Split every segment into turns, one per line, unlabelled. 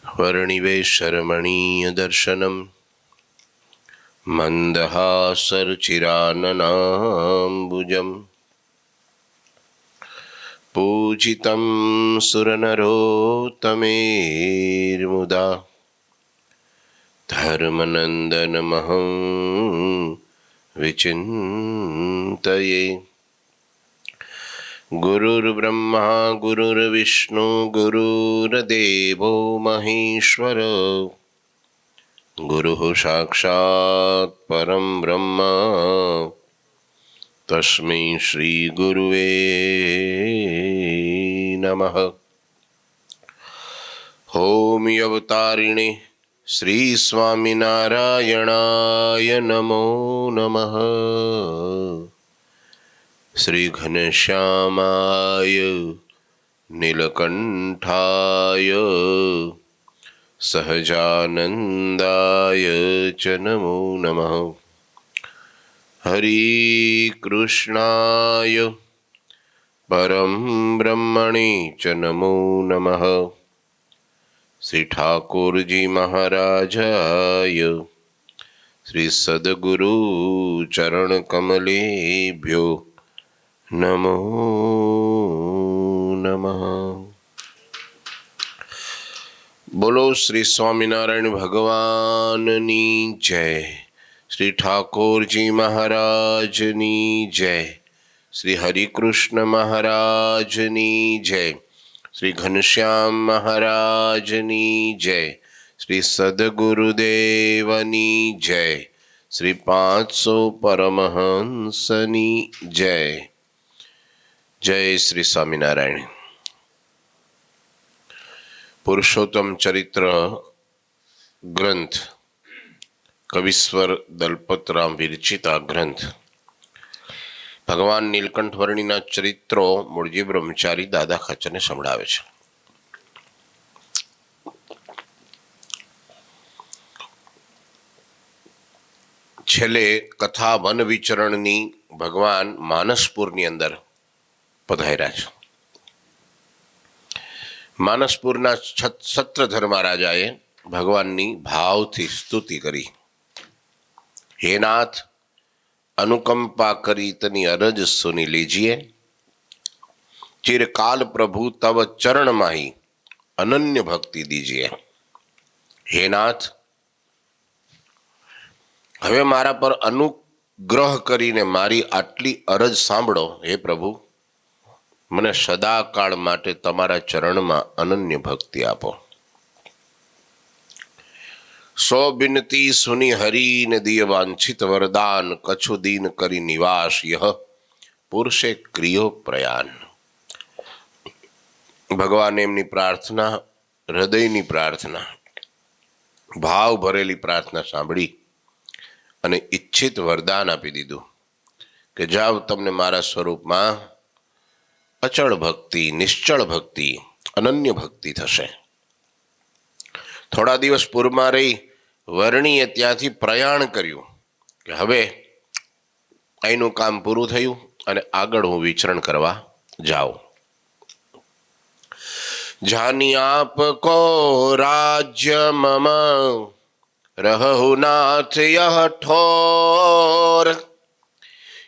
वर्णिवेशरमणीयदर्शनं मन्दहासरुचिराननाम्बुजं पूजितं सुरनरोत्तमेर्मुदा धर्मनन्दनमहं विचिन्तये। गुरुर्ब्रह्मा गुरुर्विष्णु गुरुर्देवो महेश्वर गुरुः साक्षात् परं ब्रह्म तस्मै श्री गुरुवे नमः। ओम अवतारिणे श्री स्वामिनारायणाय नमो नमः। श्री घनश्यामाय नीलकंठाय सहजानंदाय च नमो नमः। हरि कृष्णाय परम ब्रह्मणे च नमो नमः। श्री ठाकुर जी महाराजाय श्री सद्गुरु चरण कमलेभ्यो नमो नमः। बोलो श्री स्वामिनारायण भगवाननी जय। श्री ठाकुर जी महाराजनी जय। श्री हरिकृष्ण महाराजनी जय। श्री घनश्याम महाराजनी जय। श्री सद्गुरुदेवनी जय। श्री 500 परमहंसनी जय। जय श्री स्वामिनारायण। पुरुषोत्तम चरित्र ग्रंथ कविश्वर दलपतराम विरचिता ग्रंथ भगवान નીલકંઠ વર્ણીના ચરિત્રો મૂળજી બ્રહ્મચારી દાદા ખાચરને સંભળાવે છે। છેલ્લે કથા વન વિચરણની ભગવાન માનસપુરની અંદર પધાર્યા છે। માનસપુરના સત્રધર્મા રાજાએ ભગવાનની ભાવથી સ્તુતિ કરી। હે નાથ, अनुकंपा करी तनी अरज सुनी लीजिए। चिरकाल प्रभु तव चरण माही अनन्य भक्ति दीजिए। हे नाथ, हवे मारा पर अनुग्रह करीने मारी आटली अरज सांभळो। हे प्रभु, मने सदाकाळ माटे तमारा चरणमां अनन्य भक्ति आपो। सौ बिनती सुनी हरि ने दिय वांछित वरदान। कछु दीन करी निवास यह पुरुषे क्रियो प्रयान। भगवान एमनी प्रार्थना, हृदयनी प्रार्थना, भाव भरेली प्रार्थना सांभળી અને इच्छित वरदान आपी दीधुं કે જાવ તમને મારા સ્વરૂપમાં અચળ ભક્તિ, નિશ્ચળ ભક્તિ, અનન્ય ભક્તિ થશે। થોડા દિવસ પૂરમાં રહી વર્ણીએ ત્યાંથી પ્રયાણ કર્યું કે હવે અહીંનું કામ પૂરું થયું અને આગળ હું વિચરણ કરવા જાઉં। જાની આપ કો રાજ્ય મમ રહુ નાથ યહ ઠોર।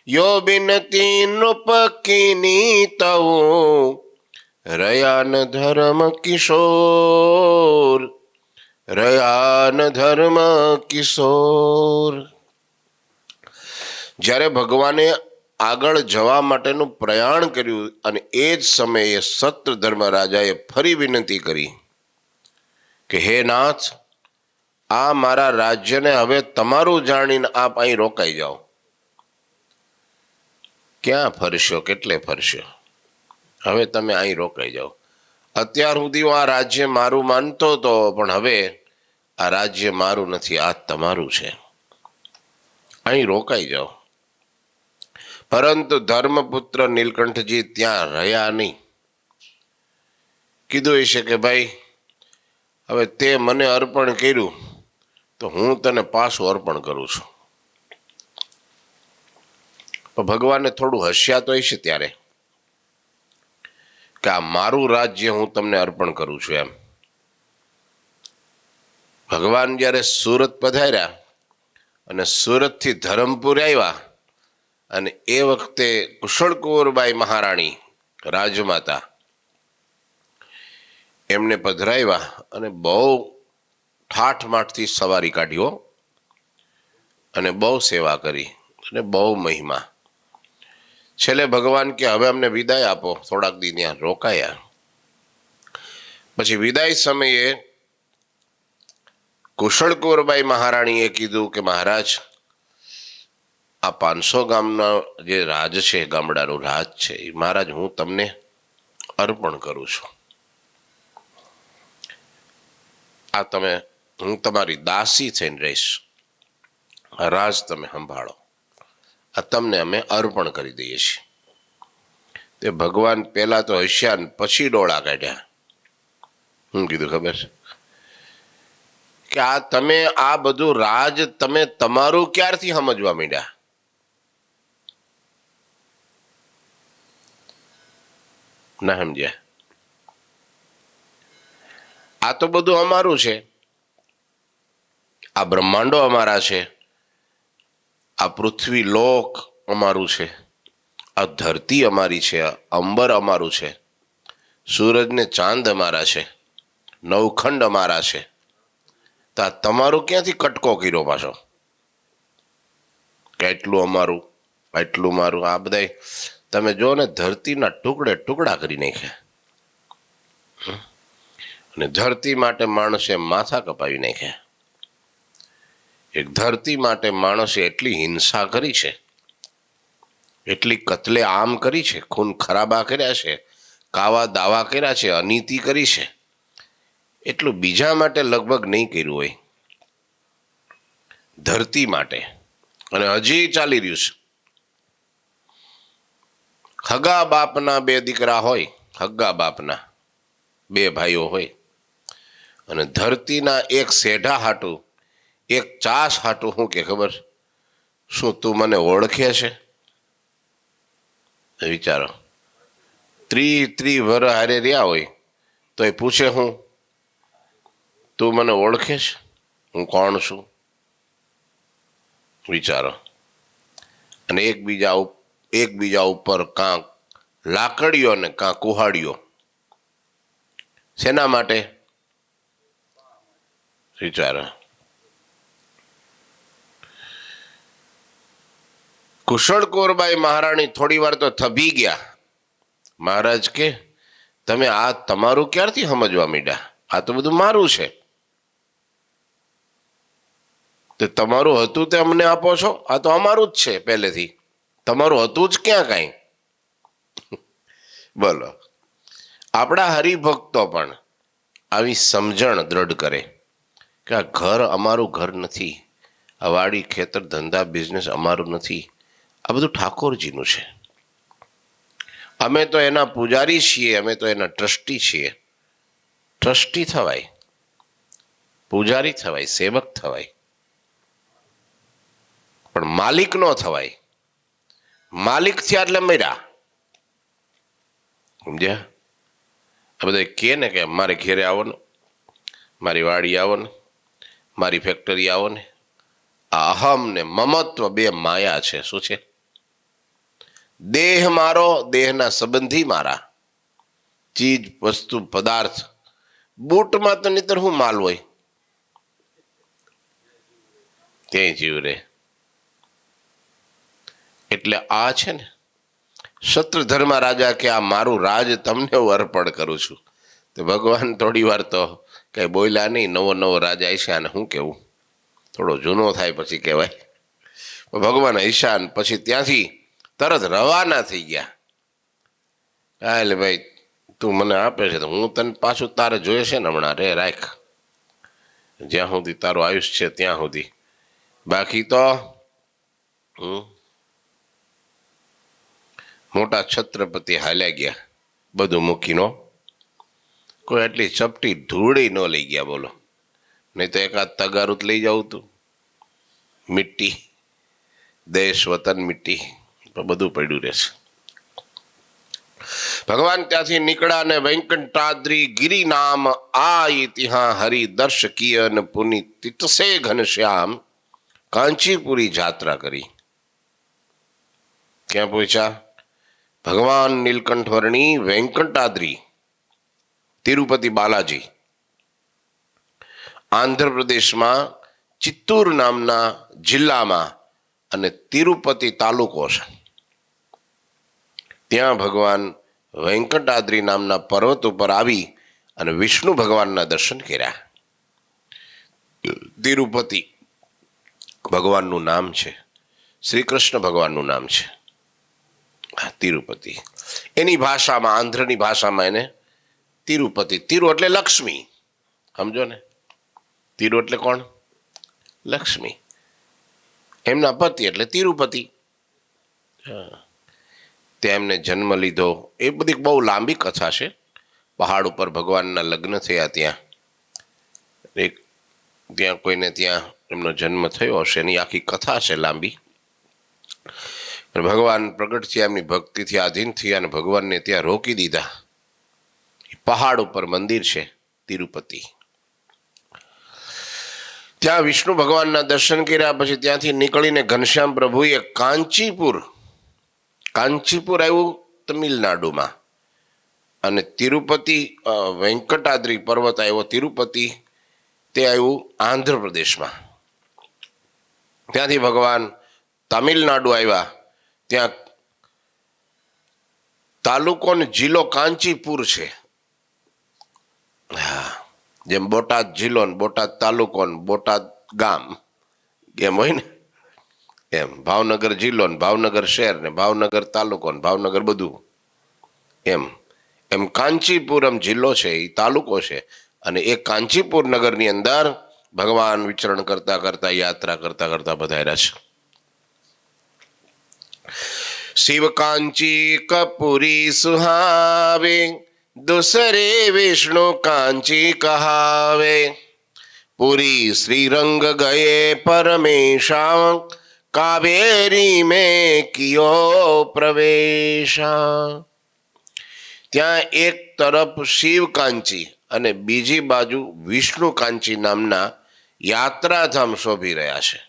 यो बिनती नृप कीनी तऊ रयान धर्म किशोर। रयान धर्म किशोर। જ્યારે ભગવાને આગળ જવા માટેનું પ્રયાણ કર્યું અને એ જ સમયે સત્રધર્મ રાજાએ ફરી વિનંતી કરી કે હે નાથ, આ મારા રાજ્યને હવે તમારું જાણીને આપ અહીં રોકાઈ જાઓ। ક્યાં ફરશો, કેટલે ફરશો, હવે તમે અહીં રોકાઈ જાઓ। અત્યાર સુધી હું આ રાજ્ય મારું માનતો હતો, પણ હવે આ રાજ્ય મારું નથી, આ તમારું છે, અહીં રોકાઈ જાઓ। પરંતુ ધર્મપુત્ર નીલકંઠજી ત્યાં રહ્યા નહીં। કીધું હશે કે ભાઈ, હવે તે મને અર્પણ કર્યું તો હું તને પાછું અર્પણ કરું છું। ભગવાનને થોડું હસ્યા તો હશે ત્યારે કે આ મારું રાજ્ય હું તમને અર્પણ કરું છું એમ। ભગવાન જ્યારે સુરત પધાર્યા અને સુરતથી ધરમપુર આવ્યા, અને એ વખતે કુશળ કુંવરબાઈ મહારાણી રાજમાતા એમને પધરાવ્યા અને બહુ ઠાઠમાઠથી સવારી કાઢ્યો અને બહુ સેવા કરી અને બહુ મહિમા. છેલ્લે ભગવાન કે હવે અમને વિદાય આપો, થોડાક દી ત્યાં રોકાયા. પછી વિદાય સમયે કુશળ કુંવરબાઈ મહારાણીએ કીધું કે મહારાજ, આ 500 ગામના જે રાજ છે, ગામડાનું રાજ છે, એ મહારાજ હું તમને અર્પણ કરું છું. આ હું તમારી દાસી થઈને રહીશ, આ રાજ તમે સંભાળો, આ તમને અમે અર્પણ કરી દઈએ છીએ. તે ભગવાન પહેલા તો હસ્યા ને પછી ડોળા કાઢ્યા. શું કીધું ખબર કે તમે આ બધું રાજ તમે તમારું ક્યારથી સમજવા માંડ્યા? ના સમજ્યા? આ તો બધું અમારું છે, આ બ્રહ્માંડો અમારા છે, આ પૃથ્વી લોક અમારું છે, આ ધરતી અમારી છે, આ અંબર અમારું છે, સૂરજ ને ચાંદ અમારા છે, નવખંડ અમારા છે. તો આ તમારું ક્યાંથી કટકો કર્યો પાછો કે એટલું અમારું, એટલું મારું? આ બધા તમે જો ને ધરતીના ટુકડે ટુકડા કરી નાખ્યા, અને ધરતી માટે માણસે માથા કપાવી નાખ્યા. એક ધરતી માટે માણસે એટલી હિંસા કરી છે, એટલી કતલે આમ કરી છે, ખૂન ખરાબા કર્યા છે, કાવા દાવા કર્યા છે, અનીતિ કરી છે, એટલું બીજા માટે લગભગ નહીં કર્યું હોય, ધરતી માટે. અને હજી ચાલી રહ્યું છે. હગા બાપના 2 દીકરા હોય, હગા બાપના 2 ભાઈઓ હોય, અને ધરતીના એક શેઢા હાટું, એક ચાસ હાટું શું કે ખબર? શું તું મને ઓળખે છે? વિચારો. 30 વર્ષ હારે રહ્યા હોય તો એ પૂછે, હું તું મને ઓળખે છે? હું કોણ છું? વિચારો. અને એકબીજા ઉપર કાં લાકડીઓ ને કાં કુહાડીઓ. શેના માટે? વિચારો. કુશળ કુંવરબાઈ મહારાણી થોડી વાર તો થભી ગયા. મહારાજ કે તમે આ તમારું ક્યારથી સમજવા માંડ્યા? આ તો બધું મારું છે. તે તમારું હતું તે અમને આપો છો? આ તો અમારું જ છે પહેલેથી. તમારું હતું જ ક્યાં કાંઈ? બોલો. આપણા હરિભક્તો પણ આવી સમજણ દ્રઢ કરે કે આ ઘર અમારું ઘર નથી, આ વાડી ખેતર ધંધા બિઝનેસ અમારું નથી, આ બધું ઠાકોરજીનું છે. અમે તો એના પૂજારી છીએ, અમે તો એના ટ્રસ્ટી છીએ. ટ્રસ્ટી થવાય, પૂજારી થવાય, સેવક થવાય, પણ માલિક નો થવાય. માલિક થયા એટલે મર્યા. સમજ્યા? આ બધા કહે ને કે મારે ઘેરે આવો ને, મારી વાડી આવો ને, મારી ફેક્ટરી આવો ને. આ અહમ ને મમત્વ 2 માયા છે. શું છે? દેહ મારો, દેહના સંબંધી મારા, ચીજ વસ્તુ પદાર્થ. બૂટમાં તો નહીતર શું માલ હોય? ત્યાં જીવ રે. એટલે આ છે ને શત્રુધર્મા રાજા કે આ મારું રાજ તમને હું અર્પણ કરું છું. તો ભગવાન થોડી વાર તો કઈ બોલ્યા નહીં. નવો રાજા છે, અને શું કેવું, થોડો જૂનો થાય પછી કહેવાય. ભગવાન ઈશાન પછી ત્યાંથી તરત રવાના થઈ ગયા. હા એટલે ભાઈ તું મને આપે છે તો હું તને પાછું તારે જોઈએ છે ને હમણાં, રે રાખ જ્યાં સુધી તારું આયુષ્ય છે ત્યાં સુધી. બાકી તો મોટા છત્રપતિ હાલ્યા ગયા બધું મૂકીનો. કોઈ એટલી ચપટી ધૂળી ન લઈ ગયા, બોલો. નહીં તો એકાદ તગારું લઈ જવું તું. મિટ્ટી, દેશ વતન મિટ્ટી, તો બધું પડ્યું રહેશે. ભગવાન ત્યાંથી નીકળ્યા અને વેંકટાદ્રી ગિરી નામ આઈ ત્યાં હરિ દર્શ કિયન પુનિ તિતસે ઘનશ્યામ કાંચીપુરી જાત્રા કરી. ક્યાં પહોંચ્યા? ભગવાન નીલકંઠ વર્ણી વેંકટાદ્રી તિરુપતિ બાલાજી આંધ્રપ્રદેશમાં ચિત્તૂર નામના જિલ્લામાં અને તિરુપતિ તાલુકો છે. ત્યાં ભગવાન વેંકટાદ્રી નામના પર્વત ઉપર આવી અને વિષ્ણુ ભગવાનના દર્શન કર્યા. તિરુપતિ ભગવાનનું નામ છે, શ્રી કૃષ્ણ ભગવાનનું નામ છે તિરુપતિ. એની ભાષામાં, આંધ્રની ભાષામાં એને તિરુપતિ, તિરુ એટલે લક્ષ્મી, સમજો ને. તિરુ એટલે કોણ? લક્ષ્મી. એમના પતિ એટલે તિરુપતિ. ત્યાં એમને જન્મ લીધો. એ બધી બહુ લાંબી કથા છે. પહાડ ઉપર ભગવાનના લગ્ન થયા, ત્યાં કોઈને ત્યાં એમનો જન્મ થયો હશે, એની આખી કથા છે લાંબી. ભગવાન પ્રગટ થયા, એમની ભક્તિથી આધીન થયા અને ભગવાનને ત્યાં રોકી દીધા. પહાડ ઉપર મંદિર છે તિરુપતિ. ત્યાં વિષ્ણુ ભગવાનના દર્શન કર્યા. પછી ત્યાંથી નીકળીને ઘનશ્યામ પ્રભુએ કાંચીપુર આવ્યું તમિલનાડુમાં, અને તિરુપતિ વેંકટાદ્રી પર્વત આવ્યો તિરુપતિ, તે આવ્યું આંધ્રપ્રદેશમાં. ત્યાંથી ભગવાન તમિલનાડુ આવ્યા. ત્યાં તાલુકો ને જિલ્લો કાંચીપુર છે. જેમ બોટાદ જિલ્લો ને બોટાદ તાલુકો ને બોટાદ ગામ એમ હોય ને, એમ ભાવનગર જિલ્લો ને ભાવનગર શહેર ને ભાવનગર તાલુકો ને ભાવનગર બધું, એમ કાંચીપુરમ જિલ્લો છે, એ તાલુકો છે. અને એ કાંચીપુર નગરની અંદર ભગવાન વિચરણ કરતા કરતા, યાત્રા કરતા કરતા પધાર્યા છે. શિવ કાંચી કપુરી સુહાવે, દુસરે વિષ્ણુ કાંચી કહાવે. પુરી શ્રીરંગ ગયે પરમેશા, કાવેરી મેં કિયો પ્રવેશા. ત્યાં એક તરફ શિવ કાંચી અને બીજી બાજુ વિષ્ણુ કાંચી નામના યાત્રાધામ શોભી રહ્યા છે.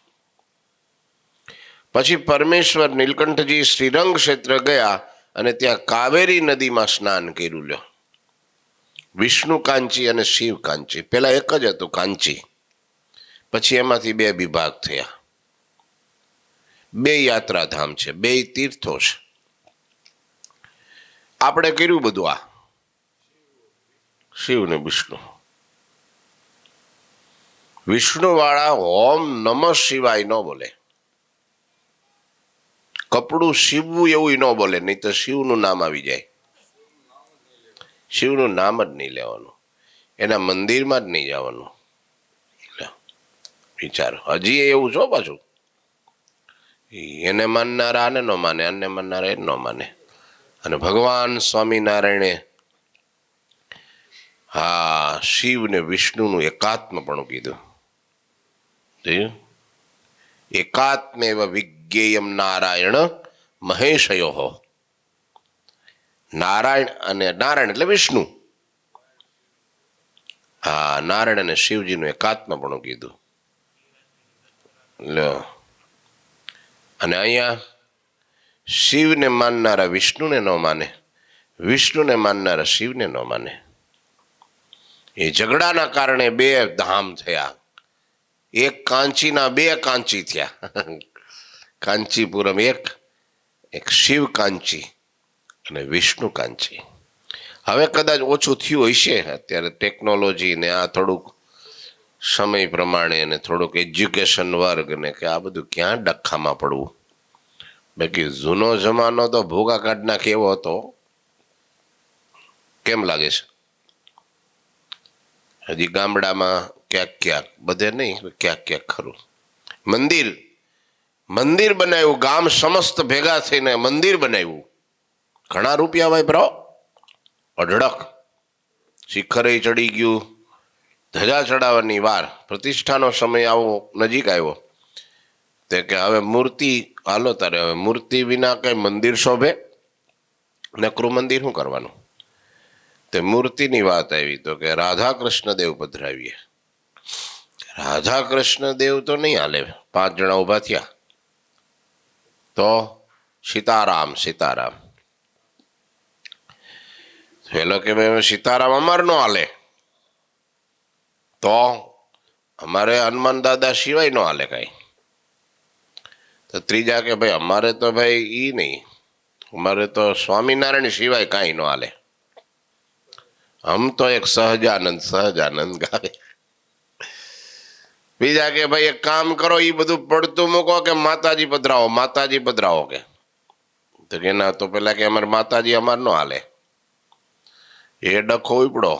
પછી પરમેશ્વર નીલકંઠજી શ્રીરંગ ક્ષેત્ર ગયા અને ત્યાં કાવેરી નદીમાં સ્નાન કર્યું. લ્યો, વિષ્ણુ કાંચી અને શિવ કાંચી. પેલા એક જ હતું કાંચી, પછી એમાંથી બે વિભાગ થયા. બે યાત્રાધામ છે, બે તીર્થો છે. આપણે કર્યું બધું આ શિવ ને વિષ્ણુ. વિષ્ણુ વાળા ઓમ નમઃ શિવાય ન બોલે, કપડું શિવવું એવું ન બોલે, નહીં તો શિવનું નામ આવી જાય. શિવનું નામ જ નહીં લેવાનું, એના મંદિરમાં જ નહીં જવાનું. વિચારો, હજી એવું છો પાછું. એને માનનારા આને ન માને, આને માનનારા એ ન માને. અને ભગવાન સ્વામિનારાયણે શિવ ને વિષ્ણુનું એકાત્મપણું કીધું. એકાત્મેવ વિજ્ઞેયમ નારાયણ મહેશયો. નારાયણ એટલે વિષ્ણુ. નારાયણ અને શિવજીનું એકાત્મપણું કીધું. અને અહીંયા શિવને માનનારા વિષ્ણુને ન માને, વિષ્ણુને માનનારા શિવને ન માને. એ ઝઘડાના કારણે બે ધામ થયા. એક કાંચીના બે કાંચી થયા. કાંચીપુરમ એક શિવ કાંચી અને વિષ્ણુ કાંચી. હવે કદાચ ઓછું થયું હશે અત્યારે ટેકનોલોજી ને આ થોડુંક સમય પ્રમાણે અને થોડુંક એજ્યુકેશન વર્ગ ને કે આ બધું ક્યાં ડખામાં પડવું. બાકી જૂનો જમાનો તો ભૂગા કાઢ નાખે એવો હતો. કેમ લાગે છે? હજી ગામડામાં ક્યાંક ક્યાંક, બધે નહીં, ક્યાંક ક્યાંક ખરું. મંદિર બનાવ્યું, ગામ સમસ્ત ભેગા થઈને મંદિર બનાવ્યું. ઘણા રૂપિયા વાપરો, અઢળક. શિખરે ચડી ગયું, ધજા ચડાવવાની વાર, પ્રતિષ્ઠાનો સમય આવો નજીક આવ્યો તે કે હવે મૂર્તિ હાલો તારે, હવે મૂર્તિ વિના કઈ મંદિર શોભે? નકરું મંદિર શું કરવાનું? તે મૂર્તિની વાત આવી તો કે રાધા કૃષ્ણ દેવ પધરાવીએ. રાધા કૃષ્ણ દેવ તો નહીં હાલે. 5 જણા ઊભા થયા તો સીતારામ સીતારામ. પેલો કે ભાઈ સીતારામ અમાર નો હાલે. તો અમારે હનુમાન દાદા સિવાય નો હાલે કઈ. તો ત્રીજા કે ભાઈ અમારે તો ભાઈ ઈ નહીં, અમારે તો સ્વામિનારાયણ સિવાય કાંઈ નો હાલે. હમ તો એક સહજાનંદ ગાવે. બીજા કે ભાઈ એક કામ કરો, ઈ બધું પડતું મૂકો કે માતાજી પધરાવો કે. તો કે ના, તો પેલા કે અમારે માતાજી અમાર નો હાલે. એ ડખો ઉપડો,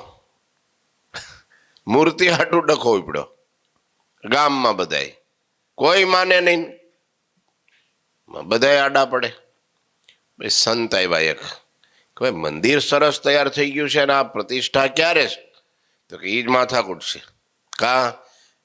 મૂર્તિ હાટું ડખો ઉપડો ગામમાં. બધાય કોઈ માને નહીં, બધાય આડા પડે. ભાઈ સંત આવ્યા એક કે ભાઈ મંદિર સરસ તૈયાર થઈ ગયું છે ને આ પ્રતિષ્ઠા ક્યારે છે? તો કે ઈ જ માથાકૂટ છે. કા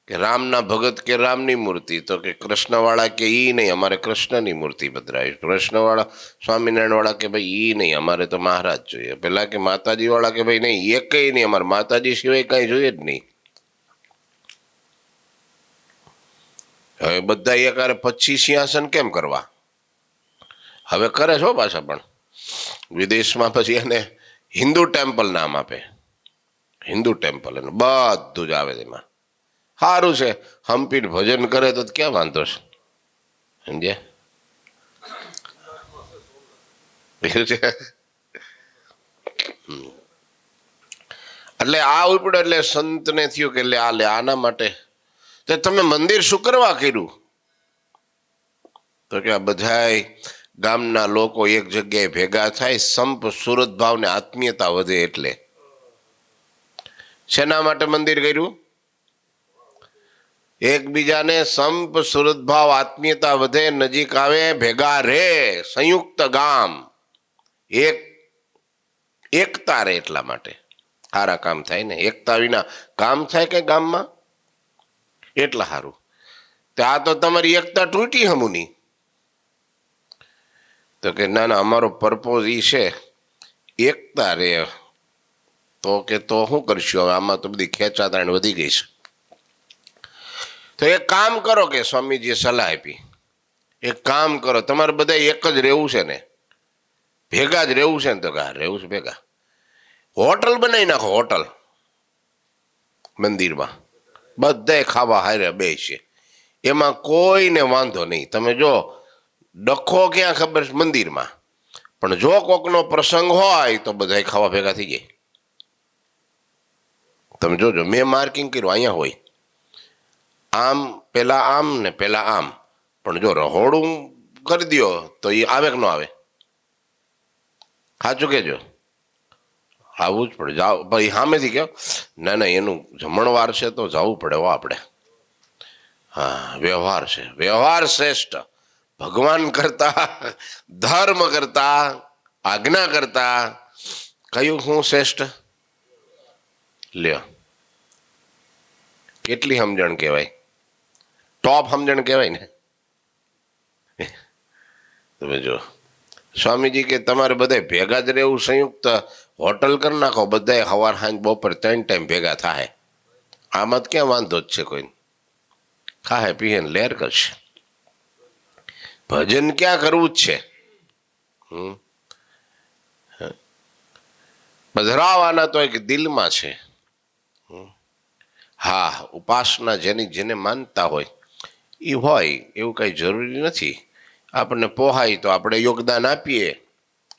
કે રામના ભગત કે રામની મૂર્તિ, તો કે કૃષ્ણવાળા કે ઈ નહીં, અમારે કૃષ્ણની મૂર્તિ પધરાવી. કૃષ્ણવાળા સ્વામિનારાયણ વાળા કે ભાઈ ઈ નહીં, અમારે તો મહારાજ જોઈએ. પેલા કે માતાજી વાળા કે ભાઈ નહીં, એક કઈ નહીં, અમારે માતાજી સિવાય કઈ જોઈએ જ નહીં. હવે બધા એકારે 25 સિંહાસન કેમ કરવા? હવે કરે છો પાછા, પણ વિદેશમાં પછી એને હિન્દુ ટેમ્પલ નામ આપે. હિન્દુ ટેમ્પલ એનું બધું જ આવે એમાં. સારું છે, હમ્પીને ભજન કરે તો ક્યાં વાંધો છે, સમજ્યા? એટલે આ ઉપડે એટલે સંતને થયું કે આના માટે તો તમે મંદિર શું કરવા કર્યું? તો કે આ બધાય ગામના લોકો એક જગ્યાએ ભેગા થાય, સંપ સુરત ભાવ ને આત્મીયતા વધે. એટલે શેના માટે મંદિર કર્યું? એકબીજાને સંપ સુરત ભાવ આત્મીયતા વધે, નજીક આવે, ભેગા રે, સંયુક્ત ગામ, એકતા રે. એટલા માટે સારા કામ થાય ને. એકતા વિના કામ થાય કે ગામમાં? એટલા સારું. આ તો તમારી એકતા તૂટી હમુની. તો કે ના ના, અમારો પર્પોઝ ઈ છે એકતા રે. તો કે તો શું કરશું હવે? આમાં તો બધી ખેંચાતાણ વધી ગઈ છે. તો એક કામ કરો, કે સ્વામીજીએ સલાહ આપી, એક કામ કરો, તમારે બધા એક જ રહેવું છે ને, ભેગા જ રહેવું છે ને? તો કે રહેવું છે ભેગા. હોટલ બનાવી નાખો, હોટલ મંદિરમાં, બધાય ખાવા હારે બેસે, એમાં કોઈને વાંધો નહીં. તમે જો ડખો ક્યાં ખબર છે? મંદિરમાં. પણ જો કોકનો પ્રસંગ હોય તો બધાય ખાવા ભેગા થઈ જાય. તમે જોજો, મેં માર્કિંગ કર્યું, અહીંયા હોય આમ, પેલા આમ ને પેલા આમ. પણ જો રહોડું કરી દો તો એ આવે કે ન આવે? સાચું કેજો. આવવું જ પડે. જાઓ ભાઈ, સામેથી કહો ના ના એનું જમણવાર છે તો જવું પડે હો આપણે. હા, વ્યવહાર છે, વ્યવહાર શ્રેષ્ઠ. ભગવાન કરતા, ધર્મ કરતા, આજ્ઞા કરતા કયું શું શ્રેષ્ઠ? લ્યો, કેટલી સમજણ કહેવાય? ટોપ સમજણ કહેવાય ને. તમે જો સ્વામીજી કે તમારે બધા ભેગા જ રહેવું, સંયુક્ત હોટલ કરી નાખો, બધા સવાર સાંજ બપોર 3 ટાઈમ ભેગા થાય. આમાં ક્યાં વાંધો જ છે? કોઈ ખાહે પીહે ને લહેર કરશે. ભજન ક્યાં કરવું જ છે? પધરાવાના તો એક દિલમાં છે. હા, ઉપાસના જેને માનતા હોય એ હોય, એવું કઈ જરૂરી નથી. આપણને પોહાય તો આપણે યોગદાન આપીએ.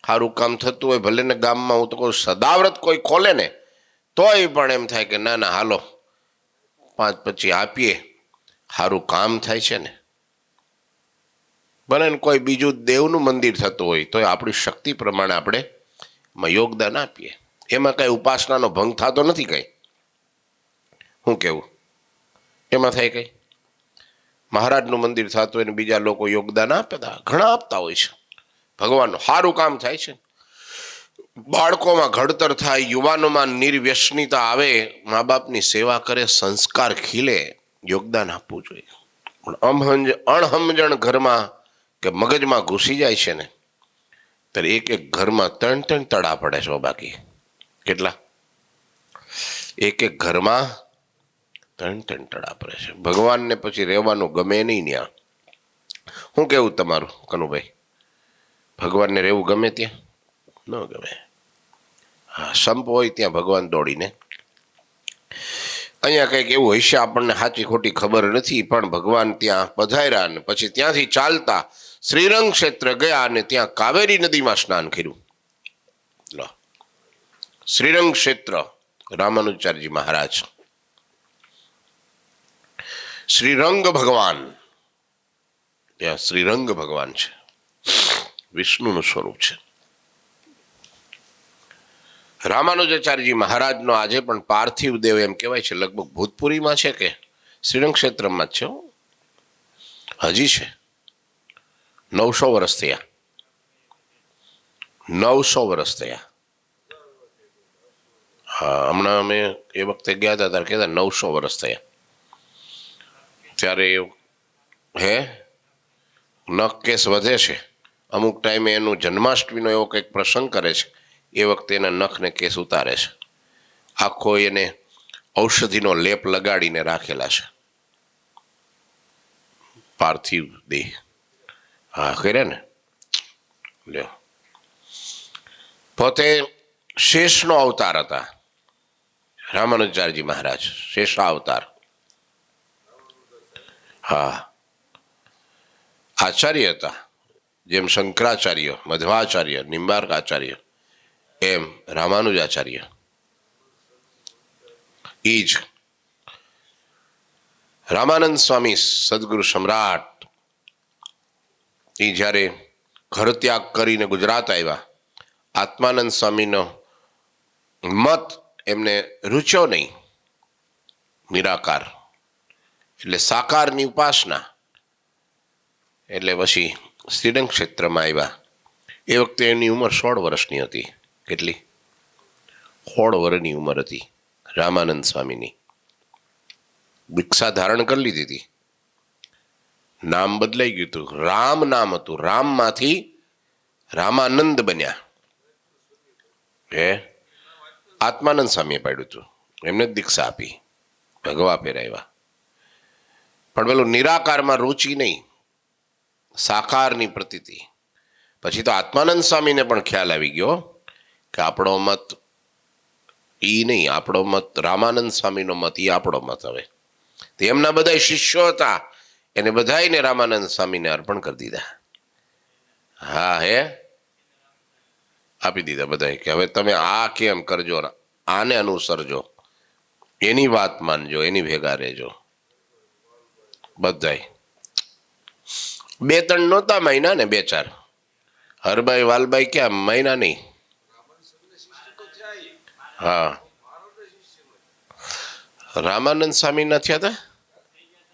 સારું કામ થતું હોય, ભલે ને ગામમાં, હું તો કહું સદાવ્રત કોઈ ખોલે ને તોય પણ એમ થાય કે ના ના હાલો 5-25 આપીએ, સારું કામ થાય છે ને. ભલે ને કોઈ બીજું દેવનું મંદિર થતું હોય તો આપણી શક્તિ પ્રમાણે આપણે એમાં યોગદાન આપીએ. એમાં કઈ ઉપાસનાનો ભંગ થતો નથી. કઈ શું કેવું? એમાં થાય કઈ? મહારાજનું મંદિર થતું હોય ને બીજા લોકો યોગદાન આપતા, ઘણા આપતા હોય છે. ભગવાનનું સારું કામ થાય છે. બાળકોમાં ઘડતર થાય, યુવાનોમાં નિર્વ્યસનીતા આવે, મા બાપની સેવા કરે, સંસ્કાર ખીલે, યોગદાન આપવું જોઈએ. પણ અણહમજણ ઘરમાં કે મગજમાં ઘૂસી જાય છે ને, ત્યારે એક એક ઘરમાં 3 તળા પડે છે. બાકી કેટલા? એક એક ઘરમાં 3 તળા પડે છે. ભગવાનને પછી રહેવાનું ગમે નહીં ત્યાં. શું કેવું તમારું કનુભાઈ? ભગવાનને રહેવું ગમે ત્યાં? ન ગમે. હા, સંપ હોય ત્યાં ભગવાન દોડીને. અહીંયા કંઈક એવું હશે, આપણને સાચી ખોટી ખબર નથી, પણ ભગવાન ત્યાં પધાર્યા અને પછી ત્યાંથી ચાલતા શ્રીરંગ ક્ષેત્ર ગયા અને ત્યાં કાવેરી નદીમાં સ્નાન કર્યું. લો, શ્રીરંગ ક્ષેત્ર રામાનુજાચાર્યજી મહારાજ, શ્રીરંગ ભગવાન, ત્યાં શ્રીરંગ ભગવાન છે, વિષ્ણુનું સ્વરૂપ છે. રામાનુજાચાર્યજી મહારાજનો આજે પણ પાર્થિવ દેવ એમ કહેવાય છે, લગભગ ભૂતપુરીમાં છે કે શ્રીરંગ ક્ષેત્રમાં જ છે. હજી છે. 900 વર્ષ થયા. 900 વર્ષ થયા. હા, હમણાં અમે એ વખતે ગયા હતા ત્યારે કહેતા 900 વર્ષ થયા. ત્યારે હે નખ કેસ વધે છે. અમુક ટાઈમે એનું જન્માષ્ટમીનો એવો કંઈક પ્રસંગ કરે છે, એ વખતે એના નખને કેસ ઉતારે છે. આખો એને ઔષધિનો લેપ લગાડીને રાખેલા છે. પાર્થિવ દેહ. હા, કરે ને. લ્યો, પોતે શેષનો અવતાર હતા રામાનુજાચાર્યજી મહારાજ. શેષા અવતાર. હા, આચાર્ય હતા. જેમ શંકરાચાર્ય, મધ્વાચાર્ય, નિંબાર્ક આચાર્ય, એમ રામાનુજાચાર્ય. એ જ રામાનંદ સ્વામી સદગુરુ સમ્રાટ, એ જ્યારે ઘર ત્યાગ કરીને ગુજરાત આવ્યા, આત્માનંદ સ્વામીનો મત એમને રૂચ્યો નહીં. નિરાકાર એટલે સાકારની ઉપાસના. એટલે પછી શ્રીરંગ ક્ષેત્રમાં આવ્યા. એ વખતે એની ઉંમર 16 વર્ષની હતી. કેટલી? 16 વર્ષની ઉંમર હતી રામાનંદ સ્વામીની. દીક્ષા ધારણ કરી લીધી હતી. નામ બદલાઈ ગયું હતું. રામ નામ હતું. રામમાંથી રામાનંદ બન્યા. હે આત્માનંદ સ્વામીએ પાડ્યું હતું. એમને જ દીક્ષા આપી, ભગવા પહેરાવ્યા. પણ પેલું નિરાકારમાં રુચિ નહીં, સાકારની પ્રતીતિ. પછી તો આત્માનંદ સ્વામીને પણ ખ્યાલ આવી ગયો કે આપણો મત ઈ નહીં, આપણો મત રામાનંદ સ્વામીનો મત, એ આપણો મત. હવે એમના બધા શિષ્યો હતા, એને બધાને રામાનંદ સ્વામીને અર્પણ કરી દીધા. હા, હે આપી દીધા બધા કે હવે તમે આ કેમ કરજો, આને અનુસરજો, એની વાત માનજો, એની ભેગા રહેજો. બધાય 2-3 નહોતા મહિના ને, 2-4. હરભાઈ વાલભાઈ ક્યાં મહિના નહીં. હા, રામાનંદ સ્વામી નથી હતા.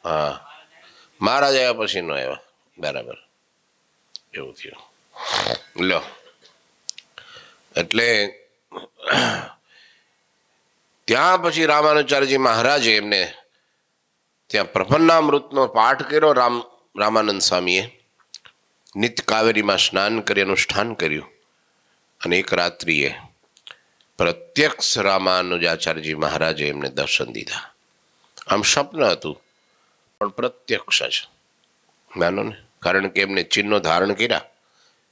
હા, મહારાજ આવ્યા પછી નો આવ્યા. બરાબર, એવું થયું. લો, એટલે ત્યાં પછી રામાનુજાચાર્યજી મહારાજે એમને ત્યાં પ્રપન્નામૃતનો પાઠ કર્યો. રામાનંદ સ્વામીએ નિત્ય કાવેરીમાં સ્નાન કરી અનુષ્ઠાન કર્યું. અને એક રાત્રિએ પ્રત્યક્ષ રામાનુજાચાર્યજી મહારાજે એમને દર્શન દીધા. આમ સ્વપ્ન હતું પણ પ્રત્યક્ષ જ માનો ને. કારણ કે એમને ચિહ્નો ધારણ કર્યા,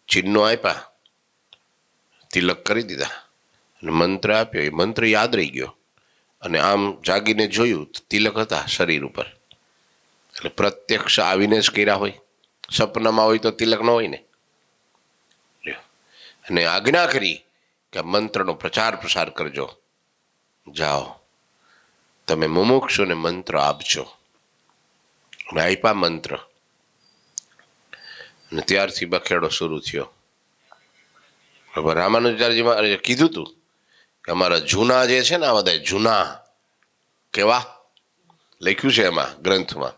ચિહ્નો આપ્યા, તિલક કરી દીધા અને મંત્ર આપ્યો. એ મંત્ર યાદ રહી ગયો અને આમ જાગીને જોયું, તિલક હતા શરીર ઉપર. એટલે પ્રત્યક્ષ આવીને જ કર્યા હોય. સપનામાં હોય તો તિલક ન હોય ને. અને આજ્ઞા કરી કે મંત્રનો પ્રચાર પ્રસાર કરજો. જાઓ, તમે મુમુક્ષુને મંત્ર આપજો. અને આપ્યા મંત્ર. અને ત્યારથી બખેડો શરૂ થયો. રામાનુજાચાર્યજી કીધું તું કે અમારા જૂના જે છે ને, આ બધા જૂના કેવા લખ્યું છે એમાં ગ્રંથમાં,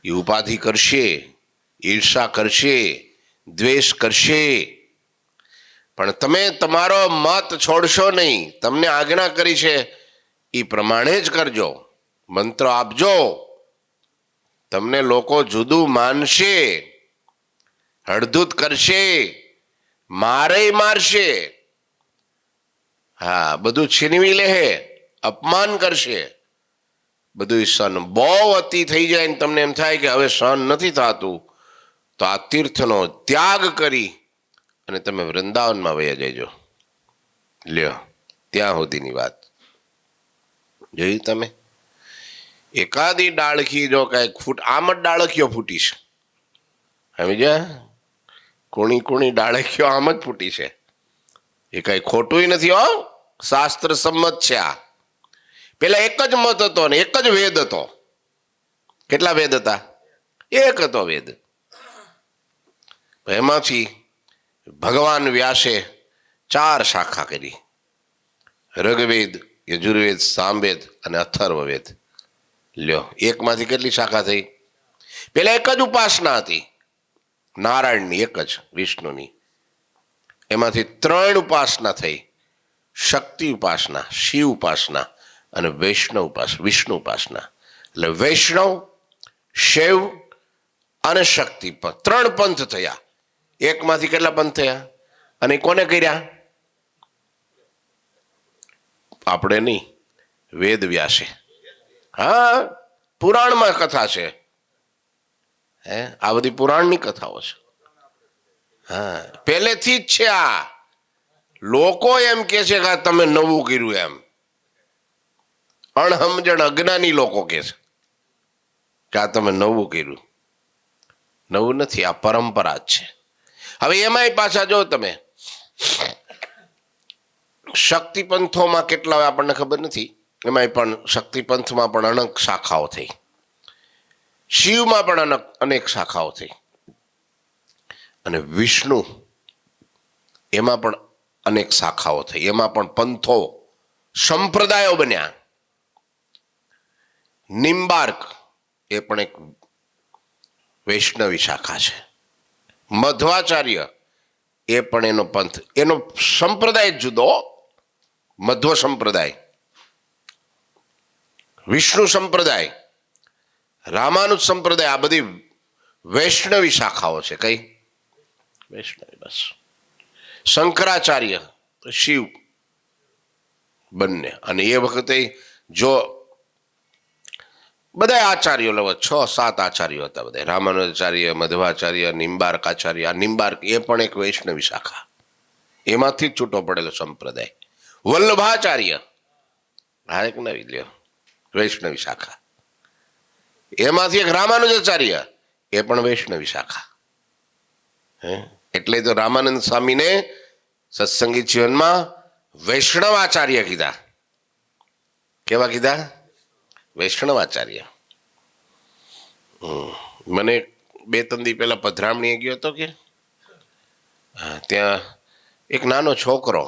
એ ઉપાધિ કરશે, ઈર્ષા કરશે, દ્વેષ કરશે, પણ તમે તમારો મત છોડશો નહીં. તમને આજ્ઞા કરી છે એ પ્રમાણે જ કરજો. મંત્ર આપજો. તમને લોકો જુદું માનશે, હળધૂત કરશે, મારે મારશે, હા બધું છીનવી લે, અપમાન કરશે, બધું સહન. બહુ અતિ થઈ જાય ને તમને એમ થાય કે હવે સહન નથી થતું, તો આ તીર્થનો ત્યાગ કરી અને તમે વૃંદાવનમાં વયા જજો. લ્યો, ત્યાં સુધીની વાત જોયું તમે. એકાદી ડાળખી જો કઈક આમ જ ડાળખીઓ ફૂટી છે, સમજ્યા? કુણી કુણી ડાળખીઓ આમ જ ફૂટી છે. એ કઈ ખોટું નથી હો, શાસ્ત્ર સંમત છે આ. પેલા એક જ મત હતો ને એક જ વેદ હતો. કેટલા વેદ હતા? એક હતો વેદ. એમાંથી ભગવાન વ્યાસે 4 શાખા કરી: ઋગ્વેદ, યજુર્વેદ, સામવેદ અને અથર્વવેદ. લ્યો, એકમાંથી કેટલી શાખા થઈ? પેલા એક જ ઉપાસના હતી નારાયણની, એક જ વિષ્ણુની. એમાંથી 3 ઉપાસના થઈ: શક્તિ ઉપાસના, શિવ ઉપાસના અને વિષ્ણુ ઉપાસના. એટલે વૈષ્ણવ, શૈવ અને શક્તિ, 3 પંથ થયા. એકમાંથી કેટલા પંથ થયા? અને કોને કર્યા? આપણે નહીં, વેદ વ્યાસે. હા, પુરાણમાં કથા છે. આ બધી પુરાણની કથાઓ છે. હા, પહેલેથી જ છે આ. લોકો એમ કે છે કે તમે નવું કર્યું એમ. અણહમજણ અજ્ઞાની લોકો કે છે કે આ તમે નવું કર્યું. નવું નથી, આ પરંપરા જ છે. હવે એમાંય પાછા જો તમે શક્તિપંથોમાં કેટલા આપણને ખબર નથી, એમાંય પણ શક્તિપંથમાં પણ અનેક શાખાઓ થઈ, શિવમાં પણ અનેક શાખાઓ થઈ, અને વિષ્ણુ એમાં પણ અનેક શાખાઓ થઈ. એમાં પણ પંથો, સંપ્રદાયો બન્યા. નિમ્બાર્ક એ પણ એક વૈષ્ણવી શાખા છે. મધ્વાચાર્ય એ પણ એનો પંથ, એનો સંપ્રદાય જુદો. મધ્વ સંપ્રદાય, વિષ્ણુ સંપ્રદાય, રામાનુજ સંપ્રદાય, આ બધી વૈષ્ણવી શાખાઓ છે. કઈ? વૈષ્ણવી. બસ. શંકરાચાર્ય, શિવ, બંને. અને એ વખતે જો બધા આચાર્યો લગભગ 6-7 આચાર્યો હતા બધા. રામાનુજાચાર્ય, મધ્વાચાર્ય, નિમ્બાર્કાચાર્ય. આ નિમ્બાર્ક એ પણ એક વૈષ્ણવી શાખા, એમાંથી જ છૂટો પડેલો સંપ્રદાય. વલ્લભાચાર્ય, હા એક નવી લ્યો વૈષ્ણવી શાખા. એમાંથી એક રામાનુજાચાર્ય, એ પણ વૈષ્ણવી શાખા. એટલે તો રામાનંદ સ્વામીને સત્સંગી જીવનમાં વૈષ્ણવાચાર્ય કીધા. કેવા કીધા? વૈષ્ણવાચાર્ય. મને 2-3 દી પહેલા પધરામણીએ ગયો હતો કે ત્યાં એક નાનો છોકરો,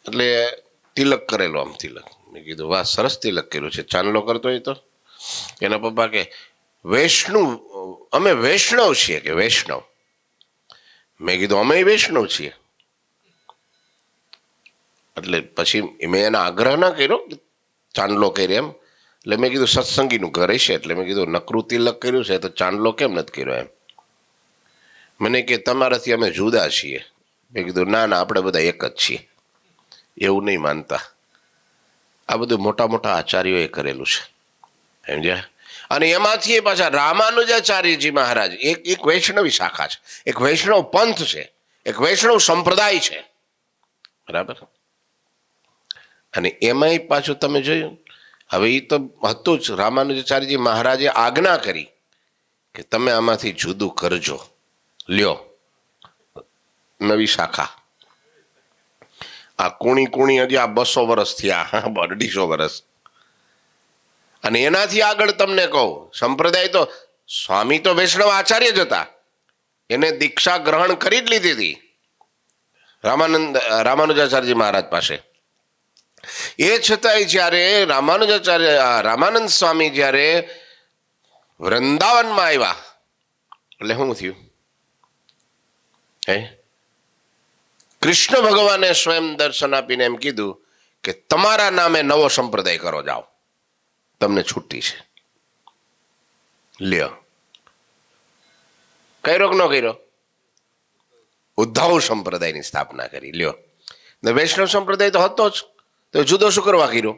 એટલે તિલક કરેલો, આમ તિલક. મેં કીધું વાહ, સરસ તિલક કર્યું છે. ચાંદલો કરતો હોય તો એના પપ્પા કે વૈષ્ણવ, અમે વૈષ્ણવ છીએ. કે વૈષ્ણવ? મેં કીધું અમે વૈષ્ણવ છીએ. એટલે પછી મેં એના આગ્રહ ના કર્યો ચાંદલો કર્યો એમ. એટલે મેં કીધું સત્સંગીનું ઘર હશે, એટલે મેં કીધું નકરું તિલક કર્યું છે તો ચાંદલો કેમ નથી કર્યો એમ. મને કે તમારાથી અમે જુદા છીએ. મેં કીધું ના ના, આપણે બધા એક જ છીએ. એવું નહીં માનતા. આ બધું મોટા મોટા આચાર્યોએ કરેલું છે, સમજ્યા? અને એમાંથી પાછા રામાનુજાચાર્યજી મહારાજ એક વૈષ્ણવી શાખા છે, એક વૈષ્ણવ પંથ છે, એક વૈષ્ણવ સંપ્રદાય છે. બરાબર? અને એમાંય પાછું તમે જોયું, હવે એ તો હતું જ. રામાનુજાચાર્યજી મહારાજે આજ્ઞા કરી કે તમે આમાંથી જુદું કરજો. લ્યો, નવી શાખા. આ કુણી કુણી હજી આ 200 વર્ષ થયા, 250 વર્ષ. અને એનાથી આગળ તમને કહું, સંપ્રદાય તો સ્વામી તો વૈષ્ણવ આચાર્ય જ હતા, એને દીક્ષા ગ્રહણ કરી જ લીધી હતી રામાનુજાચાર્યજી મહારાજ પાસે. એ છતાંય જ્યારે રામાનંદ સ્વામી જ્યારે વૃંદાવનમાં આવ્યા, એટલે શું થયું? કૃષ્ણ ભગવાને સ્વયં દર્શન આપીને એમ કીધું કે તમારા નામે નવો સંપ્રદાય કરો, જાઓ, તમને છૂટી છે. લ્યો, કર્યો કે ન કર્યો? ઉદ્ધવ સંપ્રદાયની સ્થાપના કરી. લ્યો, ને વૈષ્ણવ સંપ્રદાય તો હતો જ, તો જુદો શું કરવા કર્યો?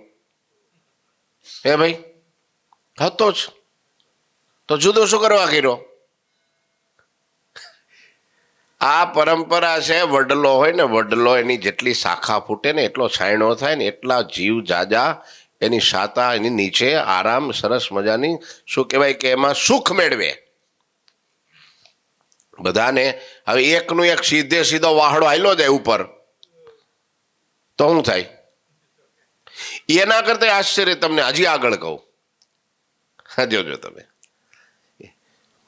હે ભાઈ, હતો જ તો જુદો શું કરવા કર્યો? આ પરંપરા છે. વડલો હોય ને, વડલો એની જેટલી શાખા ફૂટે ને એટલો છાંયડો થાય ને એટલા જીવ જાજા એની શાતા એની નીચે આરામ સરસ મજાની શું કહેવાય કે એમાં સુખ મેળવે બધાને. હવે એકનું એક સીધે સીધો વાહડો હાલ્યો જાય ઉપર તો શું થાય? એના કરતા આશ્ચર્ય તમને હજી આગળ કહું. જોજો તમે,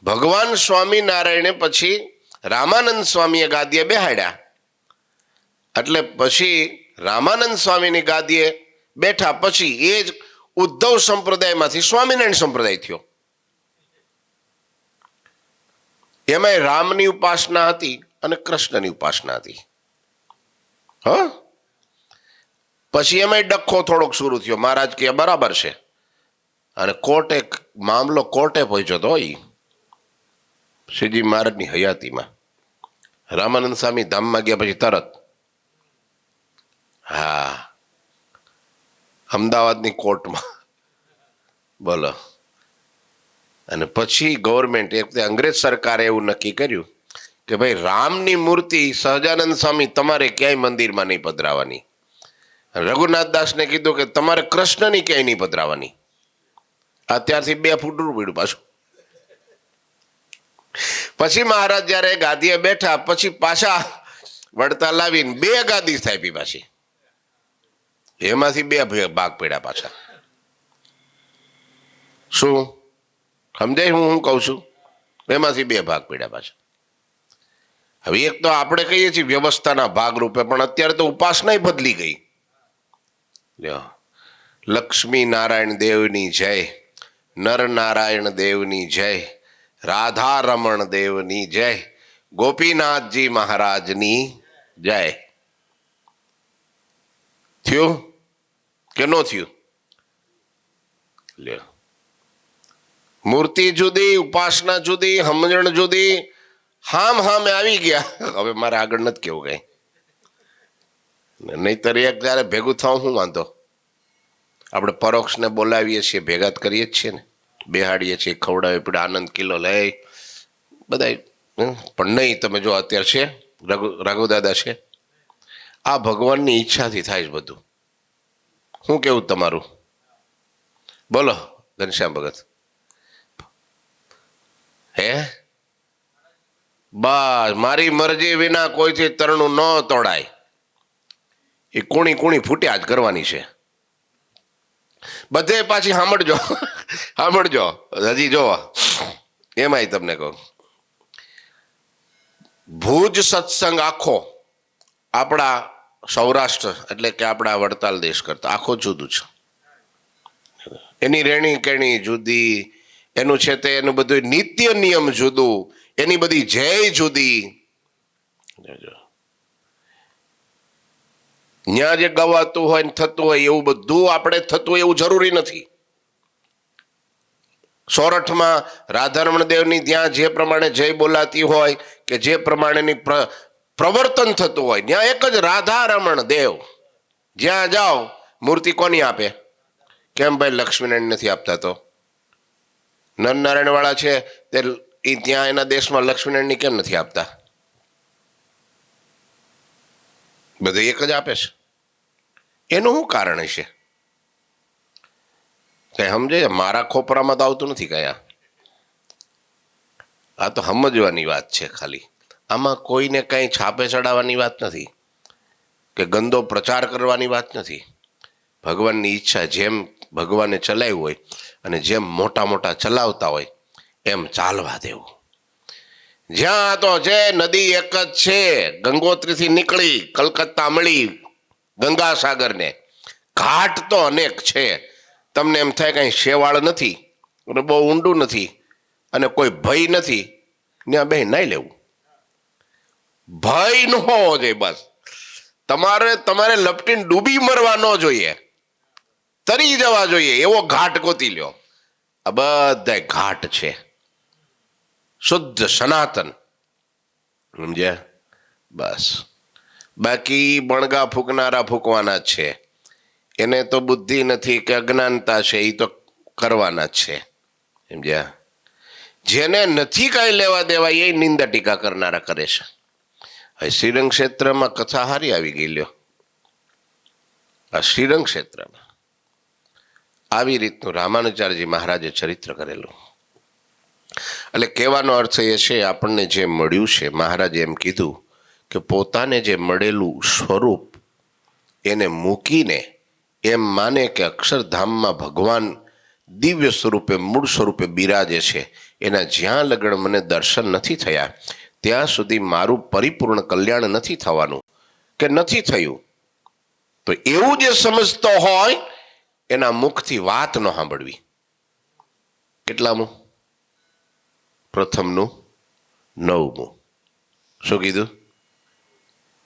ભગવાન સ્વામિનારાયણે પછી રામાનંદ સ્વામીએ ગાદીએ બેહાડ્યા. એટલે પછી રામાનંદ સ્વામીની ગાદીએ બેઠા પછી એ જ ઉદ્ધવ સંપ્રદાયમાંથી સ્વામિનારાયણ સંપ્રદાય થયો. એમાં રામની ઉપાસના હતી અને કૃષ્ણની ઉપાસના હતી. હ પછી એમાં ડખો થોડોક શરૂ થયો. મહારાજ કે બરાબર છે, અને કોર્ટે મામલો કોર્ટે પહોંચ્યો તો એ શ્રીજી મહારાજની હયાતીમાં. રામાનંદ સ્વામી ધામમાં ગયા પછી તરત હા અમદાવાદની કોર્ટમાં બોલો. અને પછી ગવર્મેન્ટ એક અંગ્રેજ સરકારે એવું નક્કી કર્યું કે ભાઈ રામની મૂર્તિ સહજાનંદ સ્વામી તમારે ક્યાંય મંદિરમાં નહીં પધરાવાની. રઘુનાથ દાસને કીધું કે તમારે કૃષ્ણની ક્યાંય નહીં પધરાવાની. અત્યારથી 2 ફૂટ પડ્યું પાછું. પછી મહારાજ જયારે ગાદીએ બેઠા પછી પાછા વળતા લાવીને 2 ગાદી સ્થાપી પાછી. એમાંથી 2 ભાગ પડ્યા પાછા. શું સમજાય હું કહું છું? એમાંથી 2 ભાગ પડ્યા પાછા. હવે એક તો આપણે કહીએ છીએ વ્યવસ્થાના ભાગરૂપે, પણ અત્યારે તો ઉપાસના બદલી ગઈ. લક્ષ્મી નારાયણ દેવની જય, નર નારાયણ દેવની જય, રાધા રમણ દેવની જય, ગોપીનાથજી મહારાજની જય. થયું કે ન થયું? લ્યો, મૂર્તિ જુદી, ઉપાસના જુદી, સમજણ જુદી. હામે આવી ગયા. હવે મારે આગળ નથી કેવું કઈ, નહીતર એક જયારે ભેગું થવું શું વાંધો? આપણે પરોક્ષને બોલાવીએ છીએ, ભેગા કરીએ જ છીએ ને, બેહાડીએ છીએ, ખવડાવીએ, પીડે આનંદ કિલ્લો લઈ બધા. પણ નહીં, તમે જો અત્યારે છે રઘુદાદા છે, આ ભગવાનની ઈચ્છાથી થાય છે બધું. શું કેવું તમારું? બોલો ઘનશ્યામ ભગત. હે બસ, મારી મરજી વિના કોઈથી તરણું ન તોડાય. એ કુણી કુણી ફૂટ્યા જ કરવાની છે બધે. પાછી સાંભળજો સાંભળજો હજી જો એમાંય તમને કહું, ભુજ સત્સંગ આખો આપણા સૌરાષ્ટ્ર એટલે કે આપણા વડતાલ દેશ કરતા આખો જુદું છે. એની રેણી કેણી જુદી, એનું છે તે એનું બધું નિત્ય નિયમ જુદું, એની બધી જય જુદી. ત્યાં જે ગવાતું હોય ને થતું હોય એવું બધું આપણે થતું હોય એવું જરૂરી નથી. સોરઠમાં રાધારમણ દેવની ત્યાં જે પ્રમાણે જય બોલાતી હોય કે જે પ્રમાણેની પ્રવર્તન થતું હોય, ત્યાં એક જ રાધારમણ દેવ. જ્યાં જાઓ મૂર્તિ કોની આપે? કેમ ભાઈ લક્ષ્મીનારાયણ નથી આપતા? તો નરનારાયણ વાળા છે તે ત્યાં એના દેશમાં લક્ષ્મીનારાયણની કેમ નથી આપતા? બધું એક જ આપે છે. એનું શું કારણ છે? કઈ સમજે? મારા ખોપરામાં તો આવતું નથી કયા. આ તો સમજવાની વાત છે ખાલી. આમાં કોઈને કઈ છાપે ચડાવવાની વાત નથી કે ગંદો પ્રચાર કરવાની વાત નથી. ભગવાનની ઈચ્છા જેમ ભગવાને ચલાવ્યું હોય અને જેમ મોટા મોટા ચલાવતા હોય એમ ચાલવા દેવું. જ્યાં તો જે નદી એક જ છે, ગંગોત્રીથી નીકળી કલકત્તા મળી ગંગાસાગરને. ઘાટ તો અનેક છે. તમને એમ થાય કઈ શેવાળ નથી અને બહુ ઊંડું નથી અને કોઈ ભય નથી, ત્યાં બે નાઈ લેવું. ભય ન હોવો જોઈએ. બસ તમારે લપટીને ડૂબી મરવા ન જોઈએ, તરી જવા જોઈએ એવો ઘાટ ગોતી લ્યો. આ બધા ઘાટ છે. શુદ્ધ સનાતન. સમજ્યા? બસ. બાકી બણગા ફૂંકનારા ફૂંકવાના જ છે. એને તો બુદ્ધિ નથી કે અજ્ઞાનતા છે, એ તો કરવાના જ છે. સમજ્યા? જેને નથી કાંઈ લેવા દેવા એ નિંદા ટીકા કરનારા કરે છે. હવે શ્રીરંગ ક્ષેત્રમાં કથા હારી આવી ગઈ લ્યો. આ શ્રીરંગ ક્ષેત્રમાં આવી રીતનું રામાનુજાચાર્યજી મહારાજે ચરિત્ર કરેલું. એટલે કહેવાનો અર્થ એ છે, આપણને જે મળ્યું છે, મહારાજે એમ કીધું કે પોતાને જે મળેલું સ્વરૂપ એને મૂકીને એમ માને કે અક્ષરધામમાં ભગવાન દિવ્ય સ્વરૂપે મૂળ સ્વરૂપે બિરાજે છે, એના જ્યાં લગણ મને દર્શન નથી થયા ત્યાં સુધી મારું પરિપૂર્ણ કલ્યાણ નથી થવાનું કે નથી થયું. તો એવું જે સમજતો હોય એના મુખથી વાત ન સાંભળવી. કેટલામું? પ્રથમનું 9મું. શું કીધું?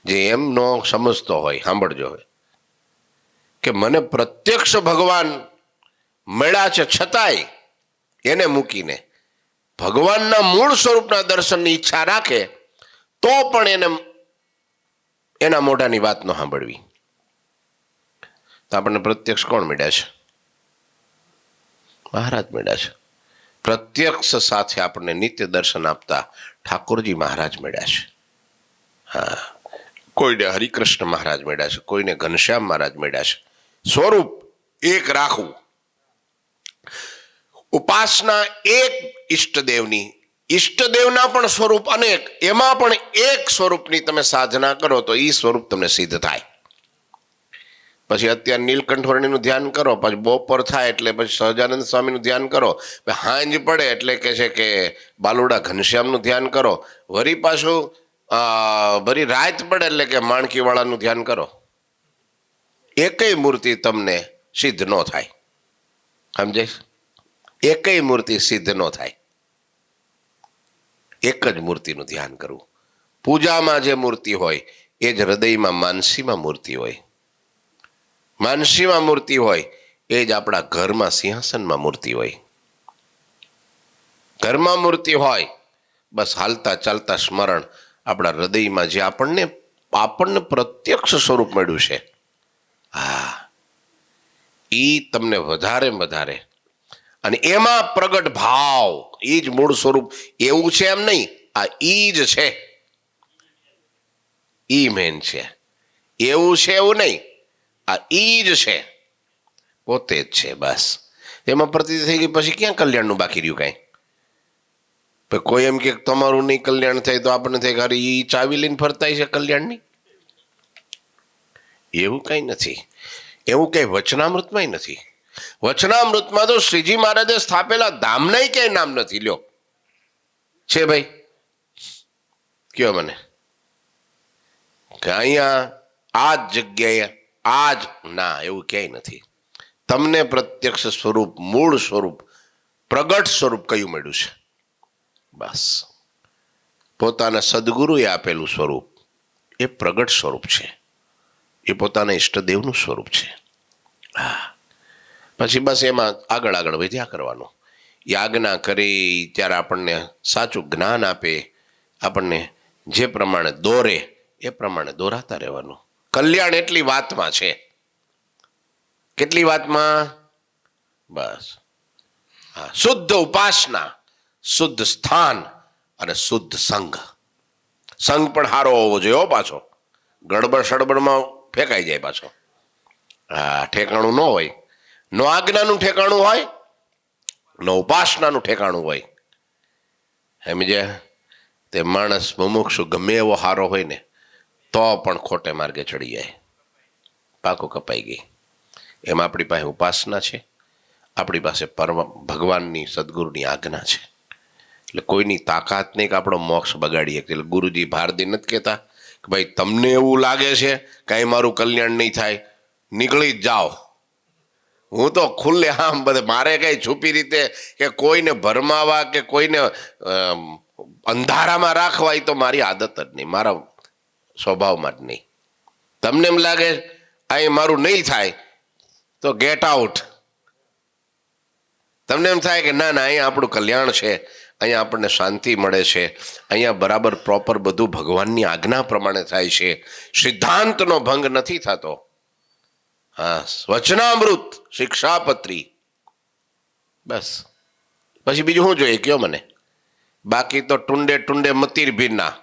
જે એમ ન સમજતો હોય, સાંભળજો હવે, કે મને પ્રત્યક્ષ ભગવાન મળ્યા છે છતાંય એને મૂકીને ભગવાનના મૂળ સ્વરૂપના દર્શનની ઈચ્છા રાખે તો પણ એને એના મોઢાની વાત ન સાંભળવી. તો આપણને પ્રત્યક્ષ કોણ મળ્યા છે? મહારાજ મળ્યા છે. પ્રત્યક્ષ સાથે આપણને નિત્ય દર્શન આપતા ઠાકોરજી મહારાજ મળ્યા છે. હા, કોઈને હરિકૃષ્ણ મહારાજ મળ્યા છે, કોઈને ઘનશ્યામ મહારાજ મળ્યા છે. સ્વરૂપ એક રાખવું. ઉપાસના એક ઈષ્ટદેવની, ઈષ્ટદેવના પણ સ્વરૂપ અનેક, એમાં પણ એક સ્વરૂપની તમે સાધના કરો તો એ સ્વરૂપ તમને સિદ્ધ થાય. પછી અત્યારે નીલકંઠ વર્ણિનું ધ્યાન કરો, પછી બપોર થાય એટલે પછી સહજાનંદ સ્વામીનું ધ્યાન કરો, હાંજ પડે એટલે કે છે કે બાલુડા ઘનશ્યામનું ધ્યાન કરો, વળી પાછું વળી રાત પડે એટલે કે માણકીવાળાનું ધ્યાન કરો. એકેય મૂર્તિ તમને સિદ્ધ ન થાય. સમજે? એકેય મૂર્તિ સિદ્ધ ન થાય. એક જ મૂર્તિનું ધ્યાન કરવું. પૂજામાં જે મૂર્તિ હોય એ જ હૃદયમાં માનસીમાં મૂર્તિ હોય. માનસીમાં મૂર્તિ હોય એ જ આપણા ઘરમાં સિંહાસનમાં મૂર્તિ હોય. ઘરમાં મૂર્તિ હોય બસ હાલતા ચાલતા સ્મરણ આપણા હૃદયમાં જે આપણને પ્રત્યક્ષ સ્વરૂપ મળ્યું છે, હા, એ તમને વધારે વધારે, અને એમાં પ્રગટ ભાવ, એ જ મૂળ સ્વરૂપ એવું છે એમ નહીં, આ ઈ જ છે, ઈ મેન છે. એવું છે એવું નહીં, આ ઈ જ છે, પોતે જ છે. બસ એમાં પ્રતીતિ થઈ ગઈ પછી ક્યાં કલ્યાણનું બાકી રહ્યું કાંઈ? કોઈ એમ કે તમારું નહીં કલ્યાણ થાય તો આપણને થાય કે એ ચાવી લઈને ફરતા છે કલ્યાણની. એવું કંઈ નથી. એવું કંઈ વચનામૃતમાં નથી. વચનામૃતમાં તો શ્રીજી મહારાજે સ્થાપેલા ધામના ક્યાંય નામ નથી. લ્યો છે ભાઈ, કયો મને કે અહીંયા આ જ જગ્યાએ આ જ, ના, એવું ક્યાંય નથી. તમને પ્રત્યક્ષ સ્વરૂપ, મૂળ સ્વરૂપ, પ્રગટ સ્વરૂપ કયું મળ્યું છે? બસ પોતાના સદગુરુએ આપેલું સ્વરૂપ એ પ્રગટ સ્વરૂપ છે, એ પોતાના ઈષ્ટદેવનું સ્વરૂપ છે. હા, પછી બસ એમાં આગળ આગળ વધ્યા કરવાનું. યાજ્ઞા કરી ત્યારે આપણને સાચું જ્ઞાન આપે, આપણને જે પ્રમાણે દોરે એ પ્રમાણે દોરાતા રહેવાનું. કલ્યાણ એટલી વાતમાં છે. કેટલી વાતમાં? બસ હા, શુદ્ધ ઉપાસના, શુદ્ધ સ્થાન અને શુદ્ધ સંઘ. સંઘ પણ સારો હોવો જોઈએ પાછો. ગડબડ સડબડમાં ફેંકાઈ જાય પાછો. હા, ઠેકાણું ન હોય. નો આજ્ઞાનું ઠેકાણું હોય, નો ઉપાસનાનું ઠેકાણું હોય. સમજે? તે માણસ મુમુક્ષુ ગમે એવો હારો હોય ને તો પણ ખોટે માર્ગે ચડી જાય. પાકો કપાઈ ગઈ. એમાં આપણી પાસે ઉપાસના છે, આપણી પાસે ભગવાનની સદગુરુની આજ્ઞા છે. એટલે કોઈની તાકાત નહીં કે આપણો મોક્ષ બગાડીએ. એટલે ગુરુજી ભારદી નથી કહેતા કે ભાઈ તમને એવું લાગે છે કાંઈ મારું કલ્યાણ નહીં થાય, નીકળી જ જાઓ. હું તો ખુલ્લે આમ બધે, મારે કઈ છુપી રીતે કે કોઈને ભરમાવા કે કોઈને અંધારામાં રાખવા, એ તો મારી આદત જ નહીં, મારા સ્વભાવમાં જ નહીં. તમને એમ લાગે અહીં મારું નહીં થાય તો ગેટ આઉટ. તમને એમ થાય કે ના ના અહીંયા આપણું કલ્યાણ છે અહીંયા આપણને શાંતિ મળે છે, અહીંયા બરાબર પ્રોપર બધું ભગવાનની આજ્ઞા પ્રમાણે થાય છે, સિદ્ધાંતનો ભંગ નથી થતો. હા, વચનામૃત, શિક્ષાપત્રી, બસ પછી બીજું શું જોઈએ કયો મને? બાકી તો ટુંડે ટુંડે મતીર ભીરના,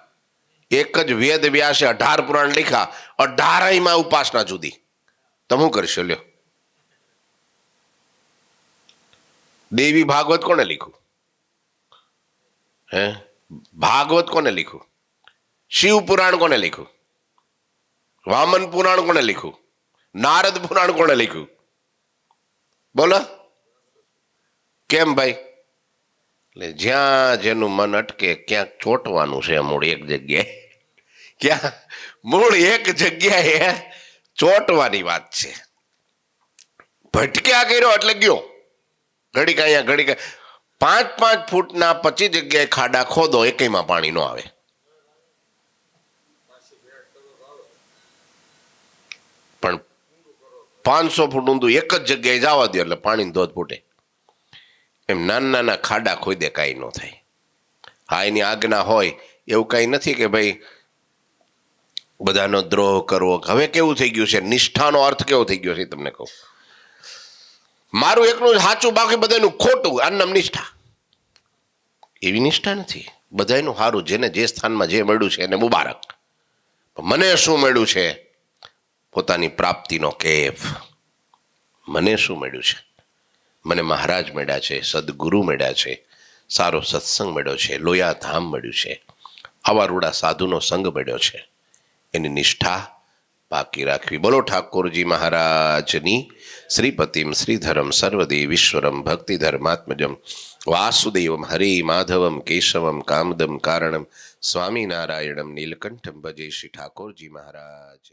એક જ વેદ વ્યાસે 18 પુરાણ લખ્યા, 18માં ઉપાસના જુદી. તમે શું કરશો લ્યો? દેવી ભાગવત કોને લખ્યું? હે, ભાગવત કોને લખ્યું? શિવ પુરાણ કોને લખ્યું? વામન પુરાણ કોને લખ્યું? નારદ પુરાણ કોને લખ્યું? બોલો કેમ ભાઈ? એટલે જ્યાં જેનું મન અટકે ક્યાંક ચોંટવાનું છે. મૂળ એક જગ્યાએ, ક્યાં મૂળ એક જગ્યાએ ચોંટવાની વાત છે. ભટક્યા કર્યો એટલે ગયો. ઘડીક અહીંયા ઘડીક 5-5 ફૂટના 25 જગ્યાએ ખાડા ખોદો, એકમાં પાણી ન આવે. પણ 500 ફૂટ ઊંધું એક જ જગ્યાએ જવા દો એટલે પાણીની ધોધ ફૂટે. એમ નાના નાના ખાડા ખોદે કાંઈ ન થાય. હા, એની આજ્ઞા હોય એવું કાંઈ નથી કે ભાઈ બધાનો દ્રોહ કરવો. હવે કેવું થઈ ગયું છે, નિષ્ઠાનો અર્થ કેવો થઈ ગયો છે તમને કહું. મારું એકનું સાચું, બાકી બધાનું ખોટું, આ નામ નિષ્ઠા. એવી નિષ્ઠા નથી. બધાનું સારું, જેને જે સ્થાનમાં જે મળ્યું છે એને મુબારક. મને શું મળ્યું છે? પોતાની પ્રાપ્તિનો કેફ. મને શું મળ્યું છે? મને મહારાજ મળ્યા છે, સદગુરુ મળ્યા છે, સારો સત્સંગ મળ્યો છે, લોયા ધામ મળ્યું છે, આવા રૂડા સાધુનો સંગ મળ્યો છે. એની નિષ્ઠા બાકી રાખવી. બોલો ઠાકોરજી મહારાજની. શ્રીપતિમ શ્રીધરમ સર્વદેવીશ્વરમ ભક્તિધર્માત્મજમ વાસુદેવમ હરે માધવમ કેશવમ કામદમ કારણમ સ્વામિનારાયણમ નીલકંઠમ ભજે શ્રી ઠાકોરજી મહારાજ.